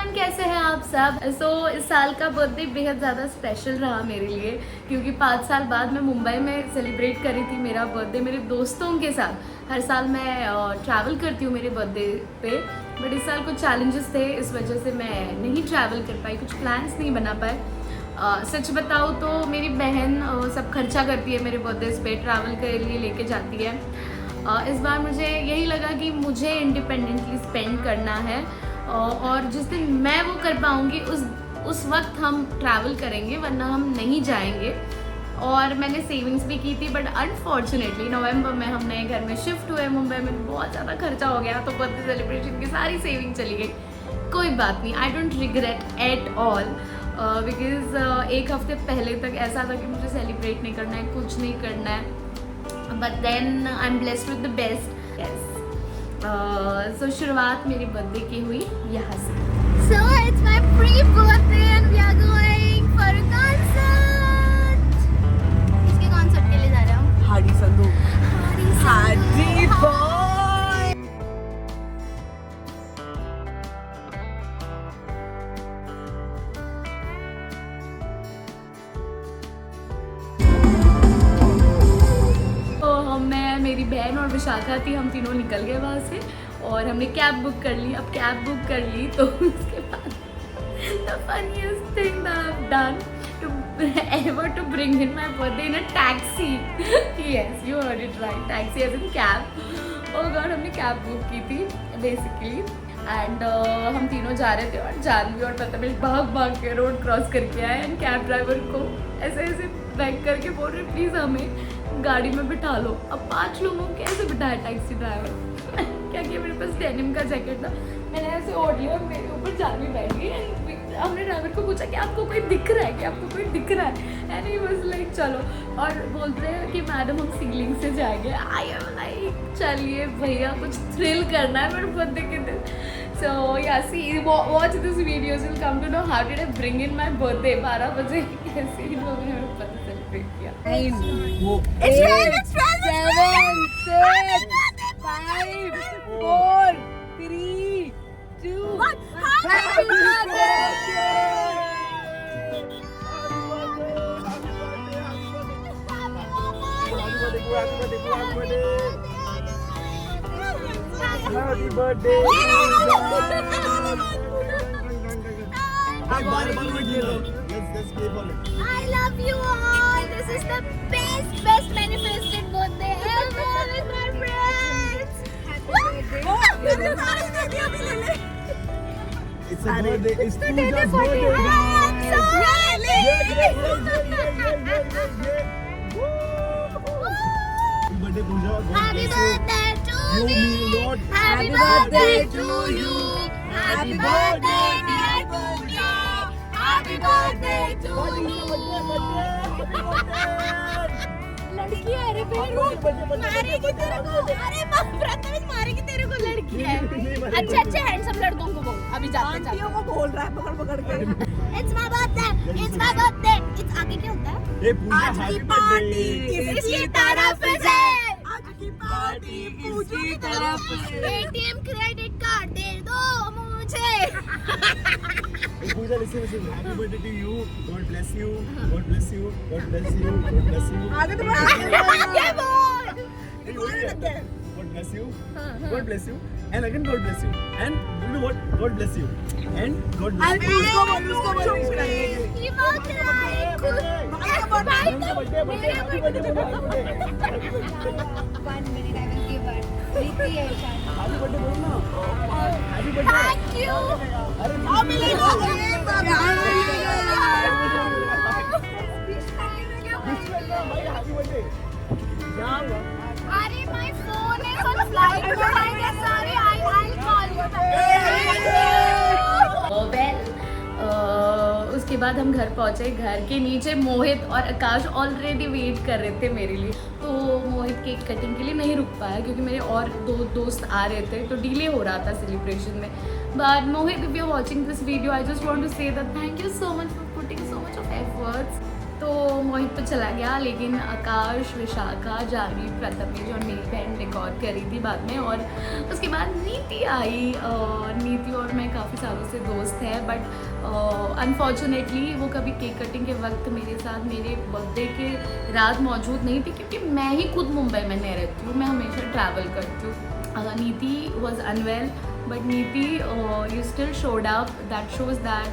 Everyone, कैसे हैं आप सब। इस साल का बर्थडे बेहद ज़्यादा स्पेशल रहा मेरे लिए, क्योंकि 5 साल बाद मैं मुंबई में सेलिब्रेट करी थी मेरा बर्थडे मेरे दोस्तों के साथ। हर साल मैं ट्रैवल करती हूँ मेरे बर्थडे पे, बट इस साल कुछ चैलेंजेस थे, इस वजह से मैं नहीं ट्रैवल कर पाई, कुछ प्लान्स नहीं बना पाए। सच बताऊँ तो मेरी बहन सब खर्चा करती है मेरे बर्थडे पे, ट्रैवल के लिए लेके जाती है। इस बार मुझे यही लगा कि मुझे इंडिपेंडेंटली स्पेंड करना है, और जिस दिन मैं वो कर पाऊँगी उस वक्त हम ट्रैवल करेंगे, वरना हम नहीं जाएंगे। और मैंने सेविंग्स भी की थी, बट अनफॉर्चुनेटली नवंबर में हम नए घर में शिफ्ट हुए मुंबई में, बहुत ज़्यादा खर्चा हो गया, तो बर्थडे सेलिब्रेशन की सारी सेविंग चली गई। कोई बात नहीं, I don't regret at all, because एक हफ्ते पहले तक ऐसा था कि मुझे सेलिब्रेट नहीं करना है, कुछ नहीं करना है, but then I am blessed with the best. Yes, so शुरुआत मेरे बर्थडे की हुई यहाँ से। So it's my pre-birthday and we are going for a concert. किसके concert के लिए जा रहे हो? हाडी संधू। हाडी बॉय। मैं, मेरी बहन और विशाखा थी, हम तीनों निकल गए वहाँ से और हमने कैब बुक कर ली। अब कैब बुक कर ली तो उसके बाद the funniest thing that I've done ever to bring in my birthday in a taxi. Yes, you heard it right, taxi as in cab. Oh God, हमने कैब बुक की थी basically, and हम तीनों जा रहे थे और जानवी और प्रथमेश भाग के रोड क्रॉस करके आए, एंड कैब ड्राइवर को ऐसे बैक करके बोल रहे प्लीज़ हमें गाड़ी में बिठा लो। अब 5 लोगों को कैसे बिठाया टैक्सी ड्राइवर। क्या किया, मेरे पास डेनिम का जैकेट था, मैंने ऐसे ओढ़ लिया और मेरे ऊपर जानवी बैठ गई, एंड हमने ड्राइवर को पूछा कि आपको कोई दिख रहा है, कि आपको कोई दिख रहा है, एंड ही वाज लाइक चलो, और बोल रहे हैं कि मैडम हम सीलिंग से जाएंगे। आई एम लाइक चलिए भैया, कुछ थ्रिल करना है मेरे बर्थडे के दिन। So yeah, see, watch this video, you'll come to know how did I bring in my birthday। 12 बजे कैसे इन लोगों ने मेरा बर्थडे सेलिब्रेट किया। 7, 6, 5, 4, 3, 2, 1. Happy birthday! Happy birthday! I love you all. This is the best manifested birthday ever with my friends. It's a birthday. It's Pooja's birthday. birthday, Pooja. Happy birthday to You me. mean a lot. Happy birthday to you. Happy birthday dear Pooja. Happy birthday to you. लड़की है रे बेरू, मारेगी तेरे को। अरे प्रथमेश मारेगी तेरे को, लड़की है। अच्छे हैंडसम लड़कों को बोल, अभी जाते आंटियों को बोल रहा है पकड़ के। It's my birthday. It's my birthday. It's आगे क्या होता है? Hey, Pooja, आज की happy पार्टी birthday. इसकी तरफ से। आज की पार्टी पूजू की तरफ से। ATM क्रेडिट कार्ड दे दो मुझे। Hey, Pooja, listen. Happy birthday to you. God bless you. God bless you. God bless you. God bless you. आगे तो बढ़ा। आगे बोल। Hey, God bless you. God bless you. And again, God bless you. And you know what? God bless you. And God bless you. उसको बोल उसका ये। ये बहुत है। भाई तो मेरे birthday. 1 minute I will give her. प्रीति है शायद। Happy birthday बोल ना. Happy birthday. Thank you. अब मिलेगा। Happy birthday. अरे my phone is on flight mode. I guess sorry. I'll call you back. उसके बाद हम घर पहुँचे। घर के नीचे मोहित और आकाश ऑलरेडी वेट कर रहे थे मेरे लिए, तो मोहित केक कटिंग के लिए नहीं रुक पाया क्योंकि मेरे और 2 दोस्त आ रहे थे, तो डिले हो रहा था सेलिब्रेशन में। But Mohit, if you're watching this video, I just want to say that thank you so much for putting so much of efforts तो मोहित तो चला गया, लेकिन आकाश, विशाखा, जानवी, प्रथमेश और मेरी बहन रिकॉर्ड करी थी बाद में। और उसके बाद नीति आई। नीति और मैं काफ़ी सालों से दोस्त हैं, बट अनफॉर्चुनेटली वो कभी केक कटिंग के वक्त मेरे साथ मेरे बर्थडे के रात मौजूद नहीं थी, क्योंकि मैं ही खुद मुंबई में नहीं रहती हूँ, मैं हमेशा ट्रैवल करती हूँ। नीति वॉज अनवेल, बट नीति you still showed up, that shows that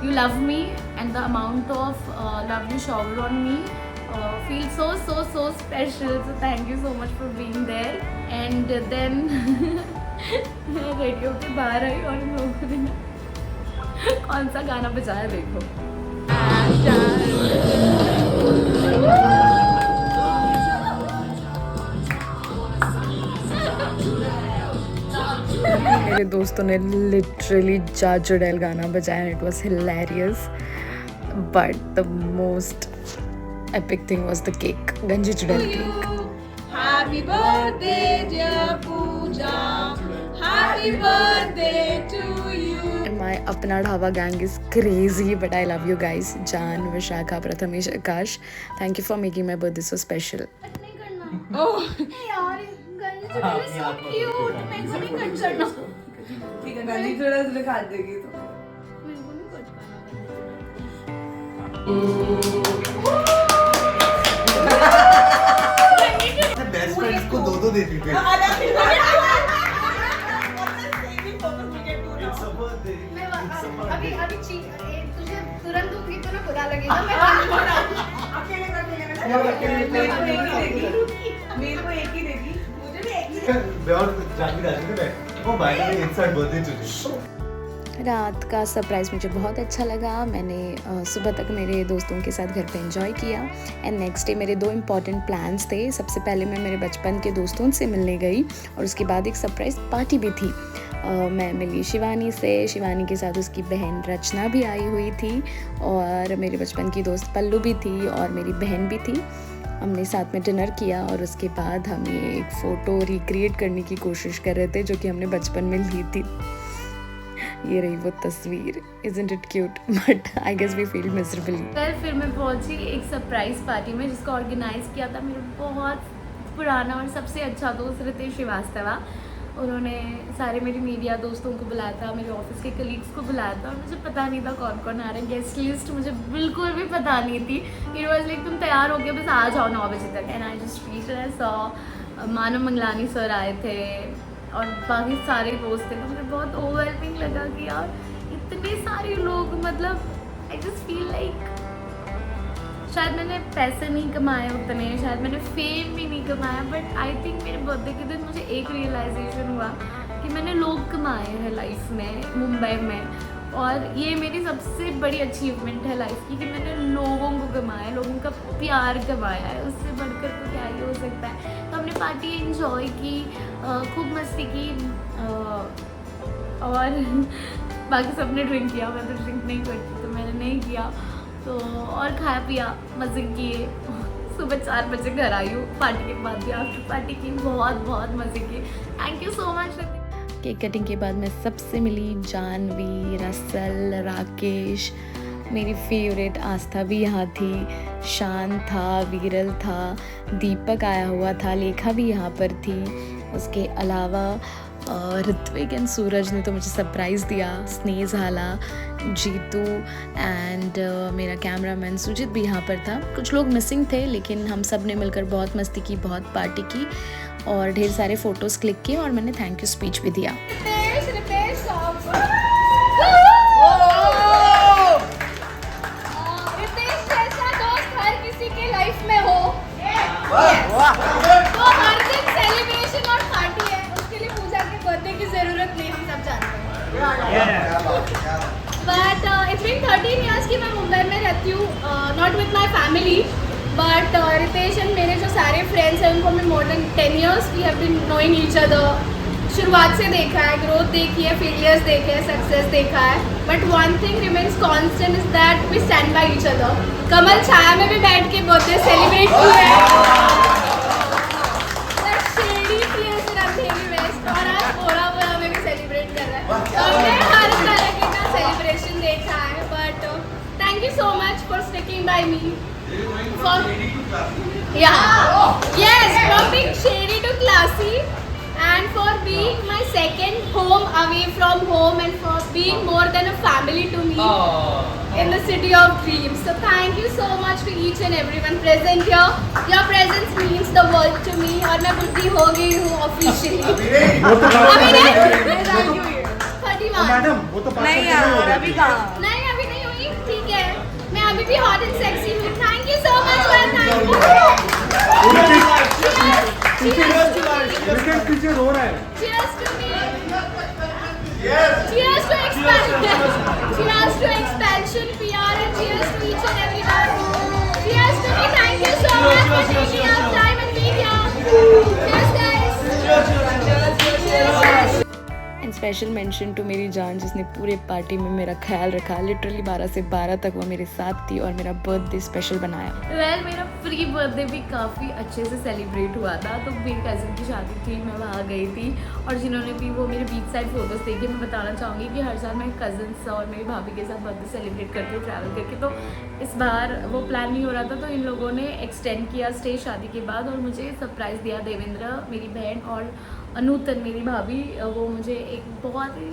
you love me, and the amount of love you shower on me feels so special. So thank you so much for being there. And then मैं radio के बाहर आई और इन लोगों ने ना कौन सा गाना बजाया देखो। मेरे दोस्तों ने लिटरली जा जुड़ैल गाना बजाया। It was hilarious, but the most epic thing was the cake, गंजी जुड़ैल cake. Happy birthday dear Pooja, happy birthday to you. My अपना dhaba gang is crazy, but I love you guys. Jan, Vishakha, Prathamesh, Akash, thank you for making my birthday so special. नहीं करना। यार गंजी चुड़ैल so cute, मेरे को नहीं cut करना। ठीक है, गंजी चुड़ैल तुझे खा देगी तो। मेरे को नहीं कट करना। बेस्ट फ्रेंड्स को दो देती थी। अभी तुझे तुरंत दूंगी तो ना बुरा लगेगा। मेरे को एक ही देगी, मुझे भी एक ही। और जानवी राजी थे वो by the way insert birthday today. रात का सरप्राइज़ मुझे बहुत अच्छा लगा। मैंने सुबह तक मेरे दोस्तों के साथ घर पे एंजॉय किया, एंड नेक्स्ट डे मेरे 2 इम्पॉर्टेंट प्लान्स थे। सबसे पहले मैं मेरे बचपन के दोस्तों से मिलने गई, और उसके बाद एक सरप्राइज़ पार्टी भी थी। मैं मिली शिवानी से। शिवानी के साथ उसकी बहन रचना भी आई हुई थी, और मेरे बचपन की दोस्त पल्लू भी थी, और मेरी बहन भी थी। हमने साथ में डिनर किया, और उसके बाद हम ये एक फ़ोटो रिक्रिएट करने की कोशिश कर रहे थे जो कि हमने बचपन में ली थी। ये रही वो तस्वीर। Isn't it cute? But I guess we feel miserably. फिर मैं पहुंची एक सरप्राइज पार्टी में, जिसको ऑर्गेनाइज किया था मेरा बहुत पुराना और सबसे अच्छा दोस्त रितेश श्रीवास्तवा। उन्होंने सारे मेरे मीडिया दोस्तों को बुलाया था, मेरे ऑफिस के कलीग्स को बुलाया था, और मुझे पता नहीं था कौन कौन आ रहा है। गेस्ट लिस्ट मुझे बिल्कुल भी पता नहीं थी। इट वॉज लाइक तुम तैयार हो गए, बस आ जाओ 9 बजे तक। And I just reached, I saw Manav Manglani sir आए थे और बाकी सारे दोस्त थे। तो मुझे बहुत ओवरवेलमिंग लगा कि यार इतने सारे लोग, मतलब आई जस्ट फील लाइक शायद मैंने पैसे नहीं कमाए उतने, शायद मैंने फेम भी नहीं कमाया, बट आई थिंक मेरे बर्थडे के दिन मुझे एक रियलाइजेशन हुआ कि मैंने लोग कमाए हैं लाइफ में मुंबई में, और ये मेरी सबसे बड़ी अचीवमेंट है लाइफ की कि मैंने लोगों को कमाया, लोगों का प्यार कमाया है। उससे बढ़कर तो क्या ही हो सकता है। तो हमने पार्टी एंजॉय की, खूब मस्ती की, और बाकी सबने ड्रिंक किया। मैं तो ड्रिंक नहीं करती, तो मैंने नहीं किया। तो और खाया पिया, मज़े किए। सुबह 4 बजे घर आई हूँ। पार्टी के बाद भी आफ्टर पार्टी की बहुत मज़े किए। Thank you so much. Cake cutting के बाद मैं सबसे मिली। जानवी, रसल, राकेश, मेरी फेवरेट आस्था भी यहाँ थी, शान था, वीरल था, दीपक आया हुआ था, लेखा भी यहाँ पर थी। उसके अलावा ऋत्विक एंड सूरज ने तो मुझे सरप्राइज़ दिया, स्नेह झाला, जीतू एंड मेरा कैमरामैन सुजीत भी यहाँ पर था। कुछ लोग मिसिंग थे, लेकिन हम सब ने मिलकर बहुत मस्ती की, बहुत पार्टी की, और ढेर सारे फ़ोटोज़ क्लिक किए, और मैंने थैंक यू स्पीच भी दिया। रितेश जैसा दोस्त हर किसी के लाइफ में हो, तो हर दिन सेलिब्रेशन और पार्टी है, उसके लिए पूजा के बर्थडे की जरूरत नहीं, हम सब जानते हैं। बट इट्स बीन 13 years कि मैं मुंबई में रहती हूँ, not with my family, but Ritesh and मेरे जो सारे फ्रेंड्स हैं उनको मैं more than 10 years we have been knowing each other. शुरुआत से देखा है, ग्रोथ देखी है, फेलियर्स देखे हैं, सक्सेस देखा है, but one thing remains constant is that we stand by each other. Kamal Chhaya में भी बैठ के बर्थडे सेलिब्रेट किया है, shady place in Andheri West, और आज बोरा बोरा में भी सेलिब्रेट कर रहा है। तो हमने हर तरह का सेलिब्रेशन देखा है, but thank you so much for sticking by me. For yes, from being shady to classy, and for being my second home away from home, and for being more than a family to me in the city of dreams. So thank you so much to each and everyone present here. Your presence means the world to me. और मैं बुद्धि हो गई हूँ officially. अभी नहीं? 31. Madam वो तो नहीं यार अभी कहाँ नहीं अभी नहीं हुई. ठीक है. मैं अभी भी hot and sexy हूँ. Thank you so much for thank you. पीछे रो रहा है. Cheers to me. Cheers to expansion. Cheers to expansion, PR, and cheers to each and everyone. Cheers to me. Thank you so much for taking out time and being here. Cheers, guys. Cheers. And special mention to मेरी जान जिसने पूरे party में मेरा ख्याल रखा. Literally 12 से 12 तक वो मेरे साथ थी और मेरा बर्थडे स्पेशल बनाया. वेल मेरा प्री बर्थडे भी काफ़ी अच्छे से सेलिब्रेट हुआ था. तो मेरी कज़न की शादी थी, मैं वहाँ गई थी. और जिन्होंने भी वो मेरे बीच साइड फोटोज़ देखे, मैं बताना चाहूँगी कि हर साल मैं कज़न्स और मेरी भाभी के साथ बर्थडे सेलिब्रेट करती हूँ ट्रैवल करके. तो इस बार वो प्लान नहीं हो रहा था, तो इन लोगों ने एक्सटेंड किया स्टे शादी के बाद और मुझे सरप्राइज़ दिया. देवेंद्र मेरी बहन और नूतन मेरी भाभी, वो मुझे एक बहुत ही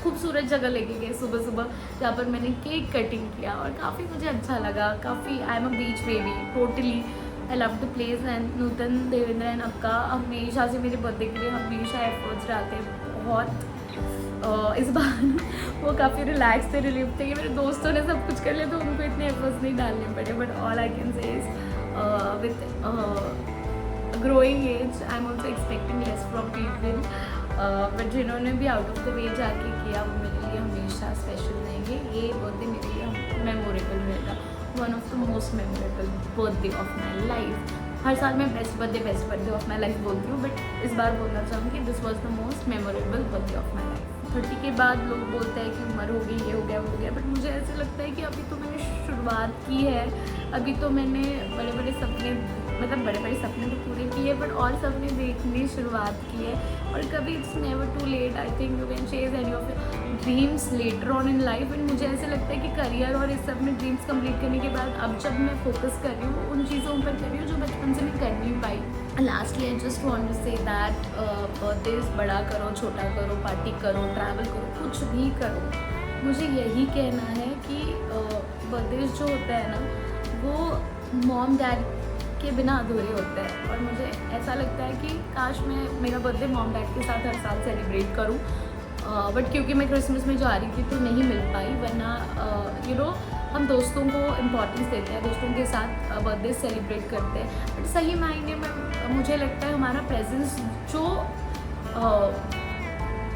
खूबसूरत जगह लेके गए सुबह सुबह, जहाँ पर मैंने केक कटिंग किया और काफ़ी मुझे अच्छा लगा. काफ़ी I am a beach baby totally. I love the place. And Nutan, Devendra and अक्का हमेशा से मेरे बर्थडे के लिए हमेशा एफर्ट्स डालते हैं बहुत. इस बार वो काफ़ी रिलैक्स थे, रिलीफ थे कि मेरे दोस्तों ने सब कुछ कर लिया तो उनको इतने एफर्ट्स नहीं डालने पड़े. But all I can say is with growing age I am also expecting less from people. But जिन्होंने भी आउट ऑफ द वे जाके किया वो मेरे लिए हमेशा स्पेशल रहेंगे. ये बर्थडे मेरे लिए मेमोरेबल रहेगा. One of the most memorable birthday of my life. हर साल मैं best birthday of my life बोलती हूँ, बट इस बार बोलना चाहूँगी this was the most memorable birthday of my life. 30 के बाद लोग बोलते हैं कि उम्र हो गई, ये हो गया वो हो गया, बट मुझे ऐसे लगता है कि अभी तो मैंने शुरुआत की है. अभी तो मैंने बड़े बड़े सपने तो पूरे किए, बट और सपने देखने शुरुआत की है. और कभी it's never too late. I think you can chase any of your dreams later on in life. And मुझे ऐसे लगता है कि करियर और इस सब में ड्रीम्स कंप्लीट करने के बाद अब जब मैं फोकस कर रही हूँ उन चीज़ों पर कर रही हूँ जो बचपन से मैं कर नहीं पाई. Lastly I just want to say that birthdays बड़ा करो, छोटा करो, पार्टी करो, ट्रैवल करो, कुछ भी करो, मुझे यही कहना है कि बर्थडेज जो होता है ना वो मॉम डैड के बिना अधूरे होते हैं. और मुझे ऐसा लगता है कि काश मैं मेरा बर्थडे मॉम डैड के साथ हर साल सेलिब्रेट करूं. बट क्योंकि मैं क्रिसमस में जा रही थी तो नहीं मिल पाई. वरना यू नो हम दोस्तों को इम्पोर्टेंस देते हैं, दोस्तों के साथ बर्थडे सेलिब्रेट करते हैं. बट सही मायने में मुझे लगता है हमारा प्रेजेंस जो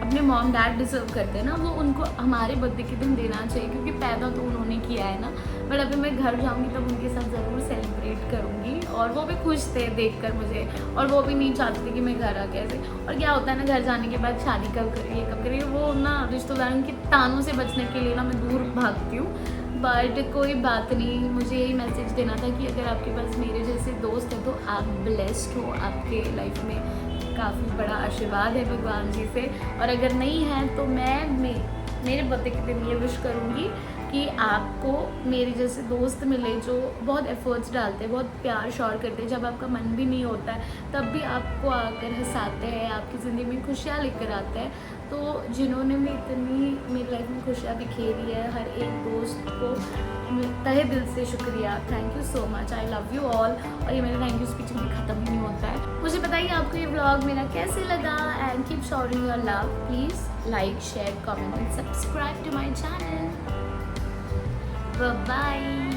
अपने मॉम डैड डिज़र्व करते हैं ना, वो उनको हमारे बर्थडे के दिन देना चाहिए, क्योंकि पैदा तो उन्होंने किया है ना. बट अभी मैं घर जाऊंगी तब उनके साथ ज़रूर सेलिब्रेट करूंगी. और वो भी खुश थे देखकर मुझे, और वो भी नहीं चाहते थे कि मैं घर आ कैसे. और क्या होता है ना, घर जाने के बाद शादी कब करिए, वो ना रिश्तेदारों के तानों से बचने के लिए ना मैं दूर भागती हूँ. बट कोई बात नहीं, मुझे यही मैसेज देना था कि अगर आपके पास मेरे जैसे दोस्त हैं तो आप ब्लेस्ड हो. आपके लाइफ में काफ़ी बड़ा आशीर्वाद है भगवान जी से. और अगर नहीं है तो मैं मेरे बर्थडे के दिन ये विश करूँगी कि आपको मेरे जैसे दोस्त मिले जो बहुत एफर्ट्स डालते हैं, बहुत प्यार शौर करते हैं. जब आपका मन भी नहीं होता है तब भी आपको आकर हंसाते हैं, आपकी ज़िंदगी में खुशियाँ लेकर आते हैं. तो जिन्होंने भी इतनी मेरी लाइफ में खुशियाँ बिखेरी है, हर एक दोस्त को तहे दिल से शुक्रिया. Thank you so much. I love you all. और ये मेरा थैंक यू स्पीच भी ख़त्म ही नहीं होता है. मुझे बताइए आपको ये व्लॉग मेरा कैसे लगा. And keep showering your love. Please like, share, comment and subscribe to my channel. Bye-bye.